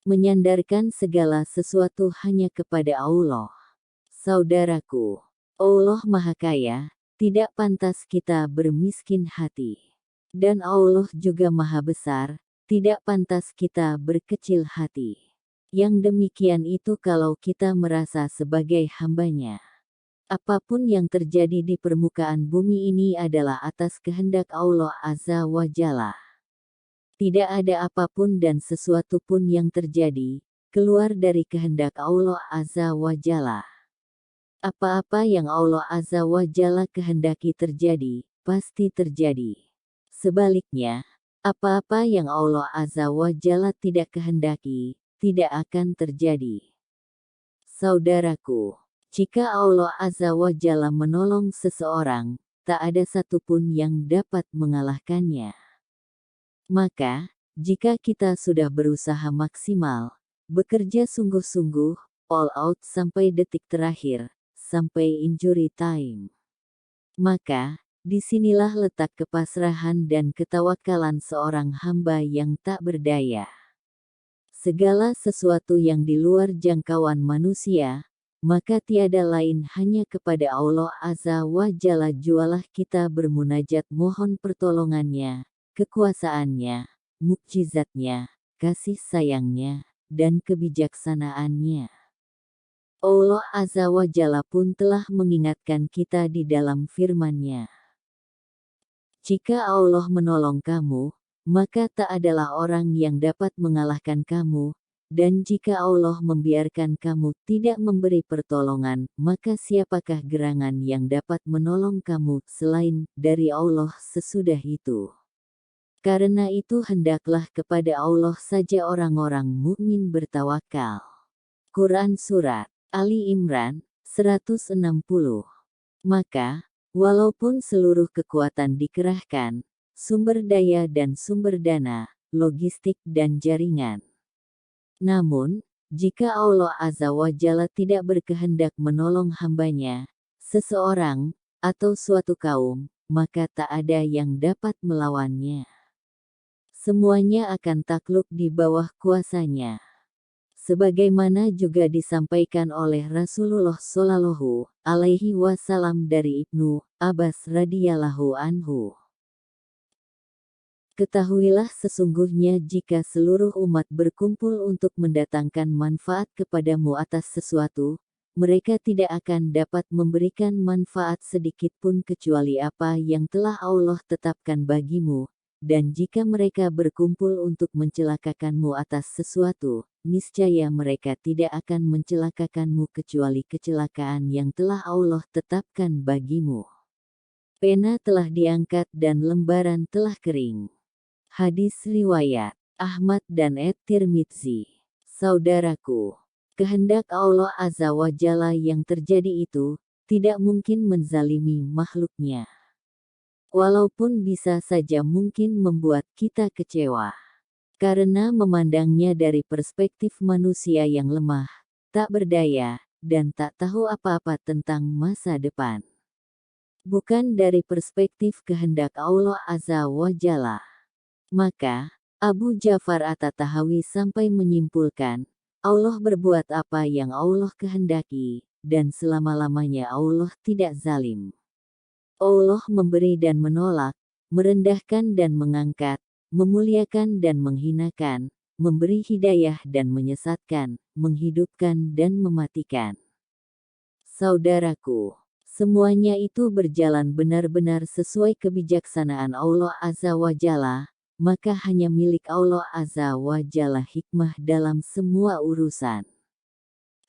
menyandarkan segala sesuatu hanya kepada Allah. Saudaraku, Allah Maha Kaya, tidak pantas kita bermiskin hati. Dan Allah juga Maha Besar, tidak pantas kita berkecil hati. Yang demikian itu kalau kita merasa sebagai hambanya. Apapun yang terjadi di permukaan bumi ini adalah atas kehendak Allah Azza wa Jalla. Tidak ada apapun dan sesuatu pun yang terjadi, keluar dari kehendak Allah Azza wa Jalla. Apa-apa yang Allah Azza wa Jalla kehendaki terjadi, pasti terjadi. Sebaliknya, apa-apa yang Allah Azza wa Jalla tidak kehendaki, tidak akan terjadi. Saudaraku, jika Allah Azza wa Jalla menolong seseorang, tak ada satupun yang dapat mengalahkannya. Maka, jika kita sudah berusaha maksimal, bekerja sungguh-sungguh, all out sampai detik terakhir, sampai injury time, maka, disinilah letak kepasrahan dan ketawakalan seorang hamba yang tak berdaya. Segala sesuatu yang di luar jangkauan manusia, maka tiada lain hanya kepada Allah Azza wa Jalla jualah kita bermunajat mohon pertolongannya, kekuasaannya, mukjizatnya, kasih sayangnya, dan kebijaksanaannya. Allah Azza wa Jalla pun telah mengingatkan kita di dalam firman-Nya. Jika Allah menolong kamu, maka tak adalah orang yang dapat mengalahkan kamu, dan jika Allah membiarkan kamu tidak memberi pertolongan, maka siapakah gerangan yang dapat menolong kamu selain dari Allah sesudah itu? Karena itu hendaklah kepada Allah saja orang-orang mukmin bertawakal. Quran Surat Ali Imran 160. Maka, walaupun seluruh kekuatan dikerahkan, sumber daya dan sumber dana, logistik dan jaringan. Namun, jika Allah Azza wa Jalla tidak berkehendak menolong hambanya, seseorang, atau suatu kaum, maka tak ada yang dapat melawannya. Semuanya akan takluk di bawah kuasanya. Sebagaimana juga disampaikan oleh Rasulullah Shallallahu alaihi wasallam dari Ibnu Abbas radhiyallahu anhu. Ketahuilah sesungguhnya jika seluruh umat berkumpul untuk mendatangkan manfaat kepadamu atas sesuatu, mereka tidak akan dapat memberikan manfaat sedikit pun kecuali apa yang telah Allah tetapkan bagimu. Dan jika mereka berkumpul untuk mencelakakanmu atas sesuatu, niscaya mereka tidak akan mencelakakanmu kecuali kecelakaan yang telah Allah tetapkan bagimu. Pena telah diangkat dan lembaran telah kering. Hadis riwayat Ahmad dan At-Tirmidzi. Saudaraku, kehendak Allah Azza wa Jalla yang terjadi itu, tidak mungkin menzalimi makhluknya. Walaupun bisa saja mungkin membuat kita kecewa. Karena memandangnya dari perspektif manusia yang lemah, tak berdaya, dan tak tahu apa-apa tentang masa depan. Bukan dari perspektif kehendak Allah Azza wa Jalla. Maka, Abu Ja'far At-Tahawi sampai menyimpulkan, Allah berbuat apa yang Allah kehendaki, dan selama-lamanya Allah tidak zalim. Allah memberi dan menolak, merendahkan dan mengangkat, memuliakan dan menghinakan, memberi hidayah dan menyesatkan, menghidupkan dan mematikan. Saudaraku, semuanya itu berjalan benar-benar sesuai kebijaksanaan Allah Azza wa Jalla, maka hanya milik Allah Azza wa Jalla hikmah dalam semua urusan.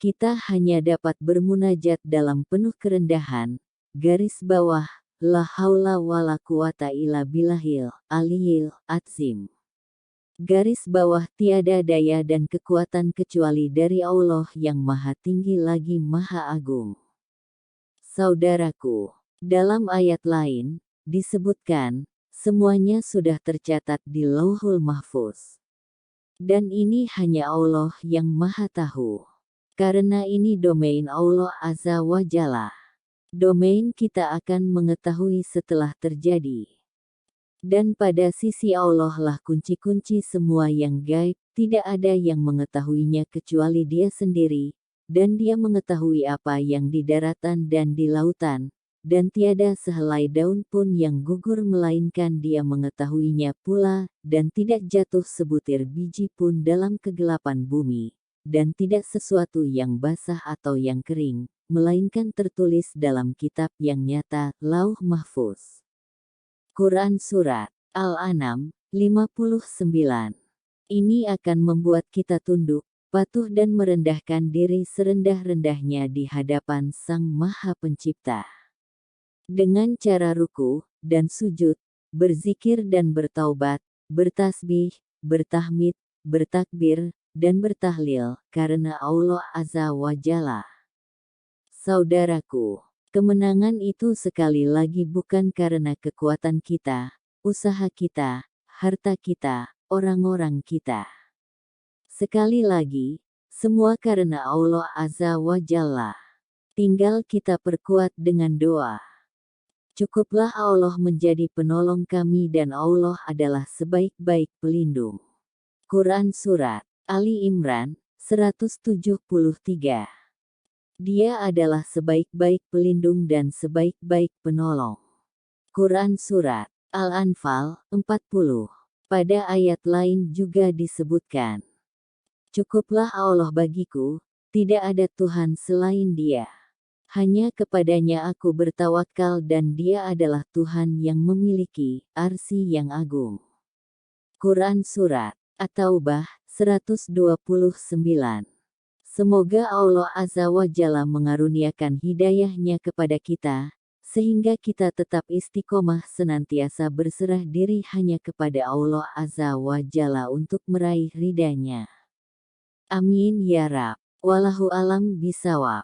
Kita hanya dapat bermunajat dalam penuh kerendahan, garis bawah, la haula wala quwata illa billahil aliyil azim. Garis bawah tiada daya dan kekuatan kecuali dari Allah yang maha tinggi lagi maha agung. Saudaraku, dalam ayat lain, disebutkan, semuanya sudah tercatat di Lauhul Mahfuz. Dan ini hanya Allah yang maha tahu. Karena ini domain Allah Azza wa Jalla. Domain kita akan mengetahui setelah terjadi. Dan pada sisi Allah lah kunci-kunci semua yang gaib, Tidak ada yang mengetahuinya kecuali Dia sendiri, dan Dia mengetahui apa yang di daratan dan di lautan, dan tiada sehelai daun pun yang gugur melainkan Dia mengetahuinya pula, dan tidak jatuh sebutir biji pun dalam kegelapan bumi, dan tidak sesuatu yang basah atau yang kering, melainkan tertulis dalam kitab yang nyata, Lauh Mahfuz. Quran Surat Al-An'am 59. Ini akan membuat kita tunduk, patuh dan merendahkan diri serendah-rendahnya di hadapan Sang Maha Pencipta. Dengan cara ruku dan sujud, berzikir dan bertaubat, bertasbih, bertahmid, bertakbir, dan bertahlil, karena Allah Azza wa Jalla. Saudaraku, kemenangan itu sekali lagi bukan karena kekuatan kita, usaha kita, harta kita, orang-orang kita. Sekali lagi, semua karena Allah Azza wa Jalla. Tinggal kita perkuat dengan doa. Cukuplah Allah menjadi penolong kami dan Allah adalah sebaik-baik pelindung. Quran Surat Ali Imran 173. Dia adalah sebaik-baik pelindung dan sebaik-baik penolong. Quran Surat Al-Anfal 40. Pada ayat lain juga disebutkan, cukuplah Allah bagiku, tidak ada Tuhan selain Dia. Hanya kepadanya aku bertawakal dan Dia adalah Tuhan yang memiliki arsy yang agung. Quran Surat At-Taubah 129. Semoga Allah Azza wa Jalla mengaruniakan hidayahnya kepada kita, sehingga kita tetap istiqomah senantiasa berserah diri hanya kepada Allah Azza wa Jalla untuk meraih ridha-Nya. Amin ya Rabb. Wallahu alam bisawab.